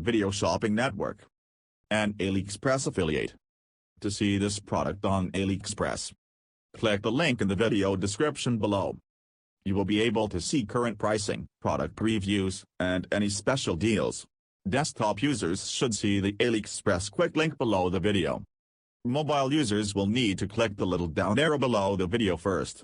video shopping network, and AliExpress affiliate. To see this product on AliExpress, click the link in the video description below. You will be able to see current pricing, product previews, and any special deals. Desktop users should see the AliExpress quick link below the video. Mobile users will need to click the little down arrow below the video first.